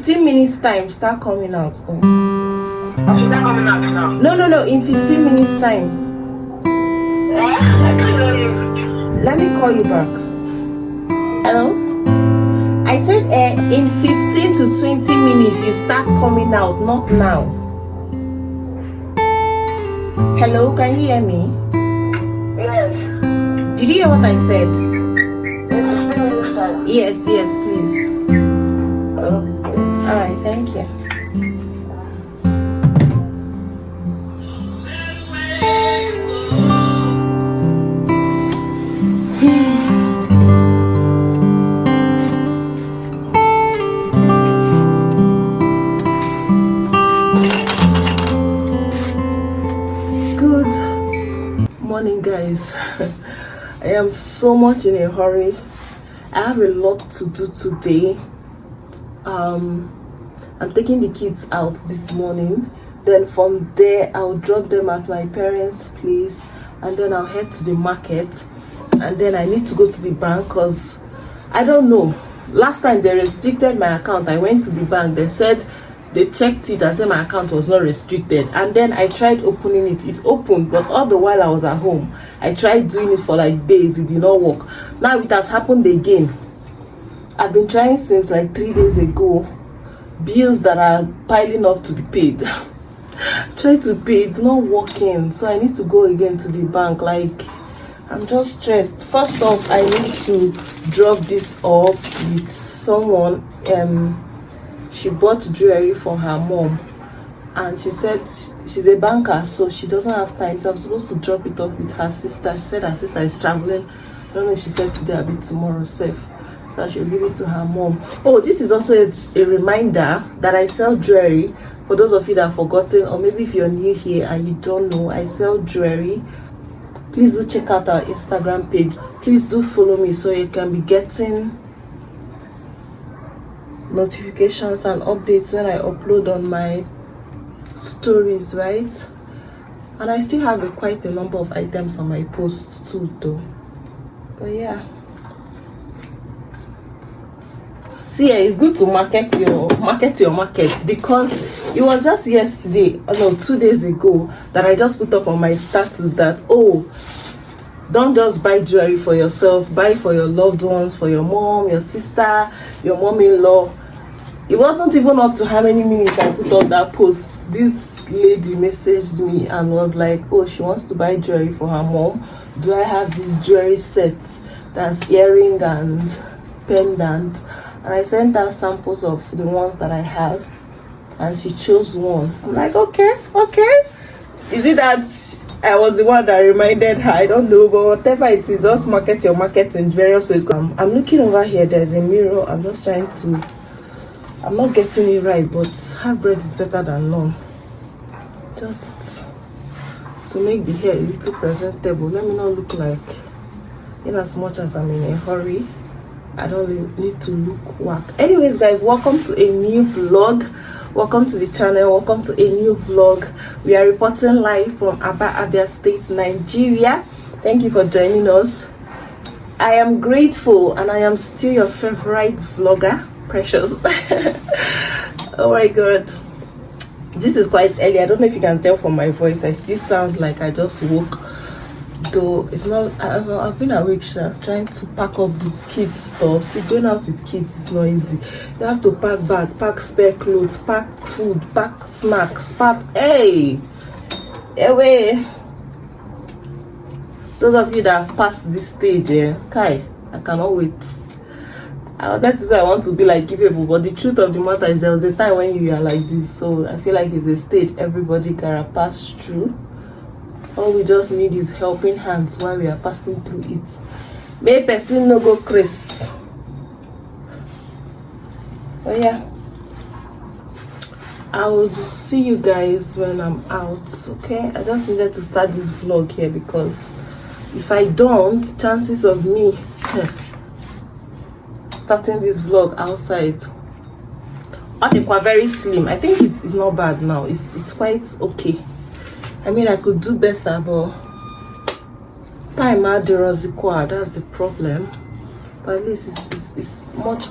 15 minutes time, start coming out. Oh. I should start coming out now. No, in 15 minutes time. I can't hear you. Let me call you back. Hello? I said in 15 to 20 minutes you start coming out, not now. Hello, can you hear me? Yes. Did you hear what I said? In 15 minutes time. Yes, please. Okay. Alright, thank you. Morning, guys. I am so much in a hurry. I have a lot to do today. I'm taking the kids out this morning, then from there I'll drop them at my parents' place, and then I'll head to the market, and then I need to go to the bank because I don't know, last time they restricted my account. I went to the bank, they said they checked it and said my account was not restricted, and then I tried opening it. It opened, but all the while I was at home. I tried doing it for like days, it did not work. Now it has happened again. I've been trying since like 3 days ago. Bills that are piling up to be paid. Try to pay, it's not working, so I need to go again to the bank. Like, I'm just stressed. First off, I need to drop this off with someone. She bought jewelry for her mom, and she said she's a banker, so she doesn't have time, so I'm supposed to drop it off with her sister. She said her sister is traveling. I don't know if she said today or tomorrow safe, so I should give it to her mom. Oh, this is also a reminder that I sell jewelry. For those of you that have forgotten, or maybe if you're new here and you don't know, I sell jewelry. Please do check out our Instagram page. Please do follow me so you can be getting notifications and updates when I upload on my stories, right? And I still have quite a number of items on my posts too, though. But yeah, see, yeah, it's good to market your market, because it was just yesterday, no, 2 days ago, that I just put up on my status that, oh, don't just buy jewelry for yourself, buy for your loved ones, for your mom, your sister, your mom-in-law. It wasn't even up to how many minutes I put up that post. This lady messaged me and was like, oh, she wants to buy jewelry for her mom. Do I have this jewelry set that's earring and pendant? And I sent her samples of the ones that I have, and she chose one. I'm like, okay. Is it that I was the one that reminded her? I don't know, but whatever it is, just market your market in various ways. I'm looking over here, there's a mirror. I'm just trying to, I'm not getting it right, but half bread is better than none. Just to make the hair a little presentable. Let me not look like, in as much as I'm in a hurry, I don't need to look whack. Anyways, guys, welcome to a new vlog. Welcome to the channel. Welcome to a new vlog. We are reporting live from Abia State, Nigeria. Thank you for joining us. I am grateful, and I am still your favorite vlogger, Precious. Oh my god, this is quite early. I don't know if you can tell from my voice. I still sound like I just woke, though it's not. I've been awake, trying to pack up the kids stuff. See, going out with kids is not easy. You have to pack bag, pack spare clothes, pack food, pack snacks, pack, hey, away. Those of you that have passed this stage, Kai, I cannot wait. I would like to say I want to be like you people, but the truth of the matter is there was a time when you are like this. So I feel like it's a stage everybody can pass through. All we just need is helping hands while we are passing through it. May person no go crazy. But yeah, I will see you guys when I'm out. Okay, I just needed to start this vlog here because if I don't, chances of me starting this vlog outside, they are very slim. I think it's not bad now. It's quite okay. I mean, I could do better, but time that's the problem. But at least it's much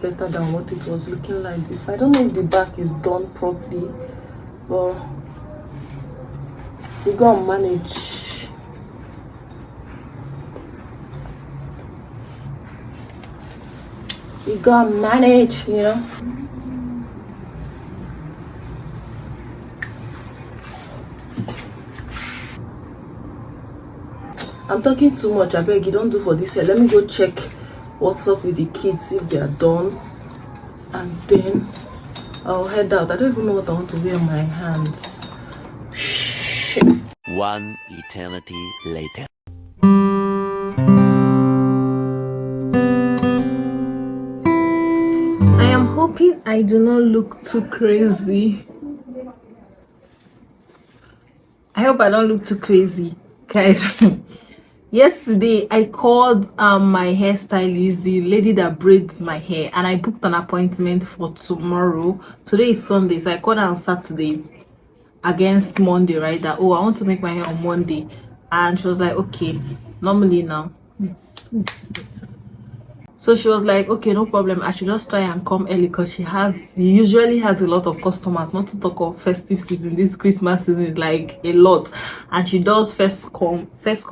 better than what it was looking like before. I don't know if the back is done properly, but we gotta manage. We gotta manage, you know. I'm talking too much. I beg you, don't do for this hair. Let me go check what's up with the kids, if they are done, and then I'll head out. I don't even know what I want to wear on my hands. One eternity later. I am hoping I do not look too crazy. I hope I don't look too crazy, guys. Yesterday I called my hairstylist, the lady that braids my hair, and I booked an appointment for tomorrow. Today is Sunday, so I called her on Saturday against Monday, right? That, oh, I want to make my hair on Monday. And she was like, okay. Normally now so she was like, okay, no problem, I should just try and come early, because she usually has a lot of customers, not to talk of festive season. This Christmas season is like a lot, and she does first come first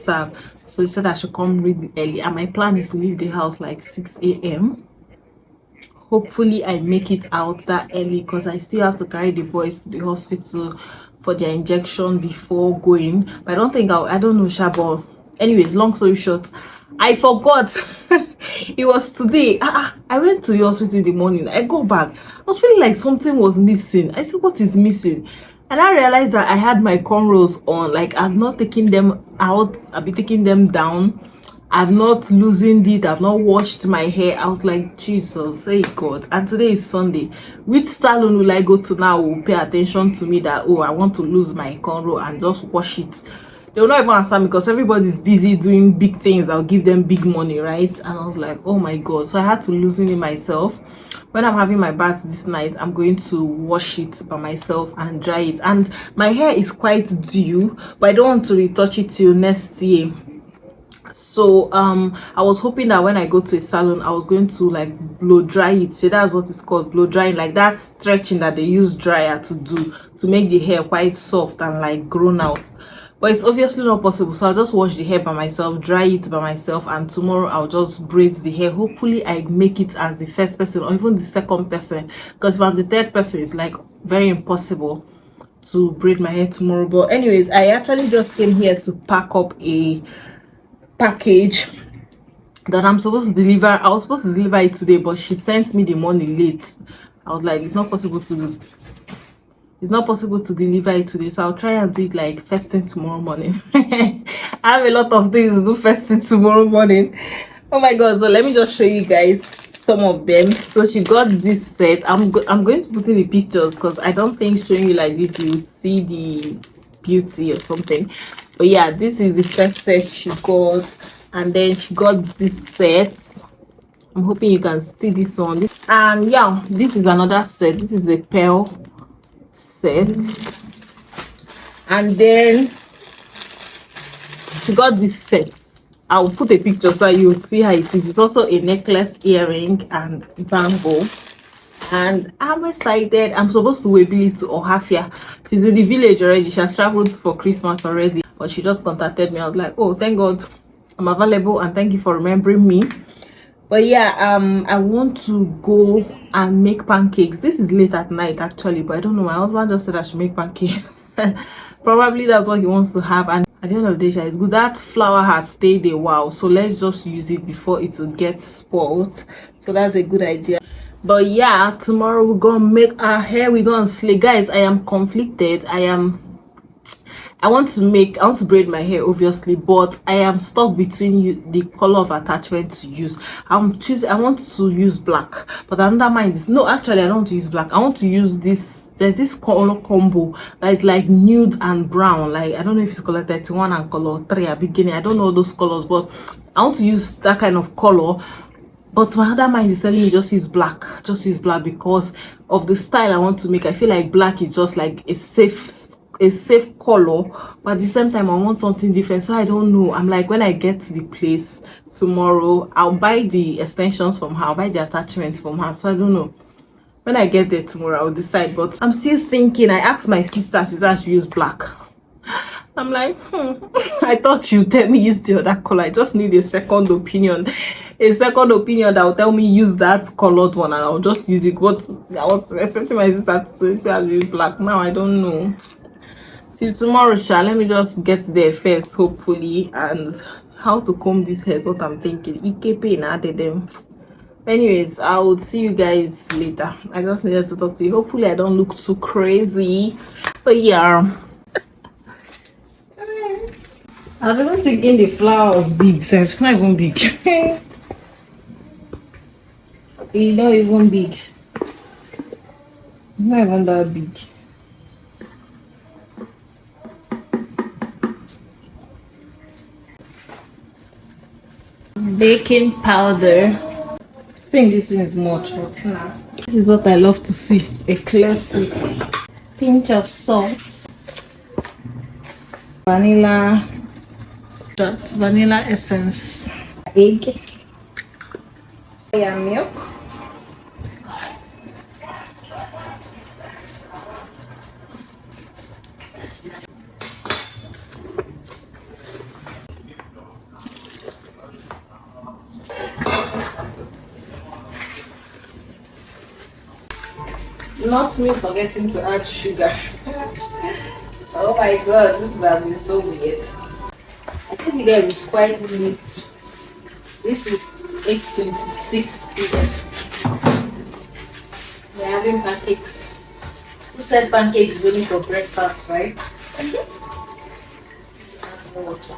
serve. So she said I should come really early, and my plan is to leave the house like 6 a.m. Hopefully I make it out that early, because I still have to carry the boys to the hospital for their injection before going. But I don't think I don't know, Shabo. Anyways, long story short, I forgot. It was today. I went to the hospital in the morning. I go back, I was feeling like something was missing. I said, what is missing? And I realized that I had my cornrows on. Like, I've not taken them out, I've been taking them down, I've not loosened it, I've not washed my hair. I was like, Jesus, hey God. And today is Sunday. Which salon will I go to now will pay attention to me that, oh, I want to lose my cornrow and just wash it? They will not even answer me, because everybody's busy doing big things. I'll give them big money, right? And I was like, oh my God. So I had to loosen it myself. When I'm having my bath this night, I'm going to wash it by myself and dry it. And my hair is quite due, but I don't want to retouch it till next year. So I was hoping that when I go to a salon, I was going to like blow dry it. So that's what it's called, blow drying, like that stretching that they use dryer to do to make the hair quite soft and like grown out. But it's obviously not possible, so I'll just wash the hair by myself, dry it by myself, and tomorrow I'll just braid the hair. Hopefully I make it as the first person or even the second person, because if I'm the third person, it's like very impossible to braid my hair tomorrow. But anyways, I actually just came here to pack up a package that I'm supposed to deliver. I was supposed to deliver it today, but she sent me the money late. I was like, it's not possible to deliver it today, so I'll try and do it like first thing tomorrow morning. I have a lot of things to do first thing tomorrow morning. Oh my God. So let me just show you guys some of them. So she got this set. I'm going to put in the pictures, because I don't think showing you like this you would see the beauty or something. But yeah, this is the first set she got, and then she got this set. I'm hoping you can see this one. And yeah, this is another set. This is a pearl set, and then she got this set. I'll put a picture so you'll see how it is. It's also a necklace, earring, and bangle. And I'm excited. I'm supposed to wait it to Ohafia. She's in the village already. She has traveled for Christmas already, but she just contacted me. I was like, oh, thank God I'm available, and thank you for remembering me. But yeah, I want to go and make pancakes. This is late at night actually, but I don't know, my husband just said I should make pancakes. Probably that's what he wants to have, and at the end of the day, it's good. That flour has stayed a while, so let's just use it before it will get spoiled. So that's a good idea. But yeah, tomorrow we're gonna make our hair, we're gonna slay. Guys, I am conflicted. I want to braid my hair, obviously, but I am stuck between the color of attachment to use. I want to use black, but another mind is no, actually I don't want to use black. I want to use this. There's this color combo that is like nude and brown. Like, I don't know if it's color 31 and color 3 at beginning. I don't know those colors, but I want to use that kind of color. But my other mind is telling me just use black, because of the style I want to make. I feel like black is just like a safe a safe color, but at the same time I want something different. So I don't know. I'm like, when I get to the place tomorrow, I'll buy the extensions from her, I'll buy the attachments from her. So I don't know. When I get there tomorrow, I'll decide. But I'm still thinking. I asked my sister, she said she use black. I'm like, I thought you tell me use the other color. I just need a second opinion. A second opinion that will tell me use that colored one, and I'll just use it. But I was expecting my sister to say I'll use black. Now I don't know. Till tomorrow, let me just get there first, hopefully. And how to comb this hair is what I'm thinking. Ikepe and added them. Anyways, I will see you guys later. I just needed to talk to you. Hopefully I don't look too crazy, but yeah. I was even thinking the flower was big, so it's not even big. It's not even big. It's not even that big. Baking powder. I think this thing is much, but nah. This is what I love to see. A classic pinch of salt, vanilla, vanilla essence, egg, and milk. Not me forgetting to add sugar. Oh my god, this would have been so weird. I think the game is quite late. This is 8:26 p.m. We're having pancakes. Who said pancake is only for breakfast, right? Let's add more water.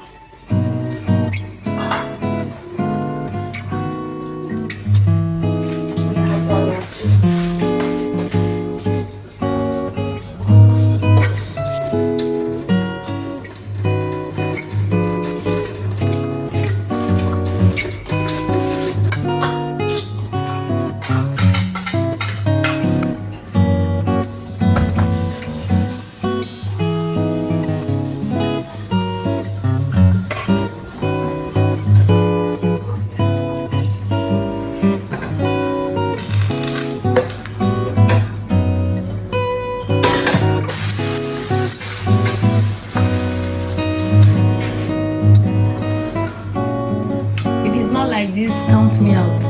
Like this, count me out.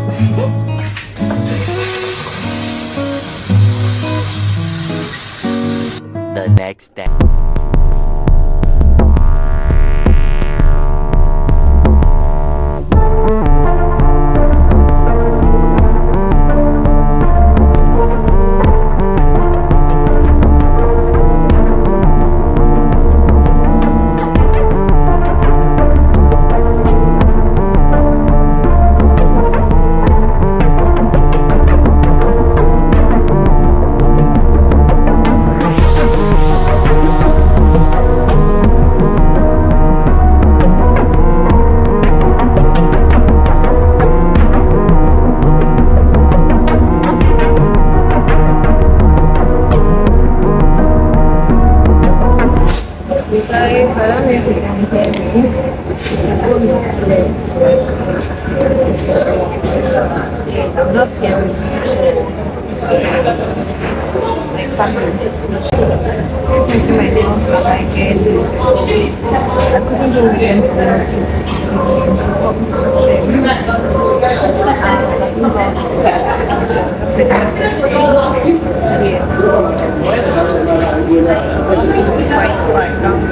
The next day. Guys, I don't know if you can hear me. I'm just here with my nails are like I couldn't go with them to the hospital this morning, so probably it was quite fun.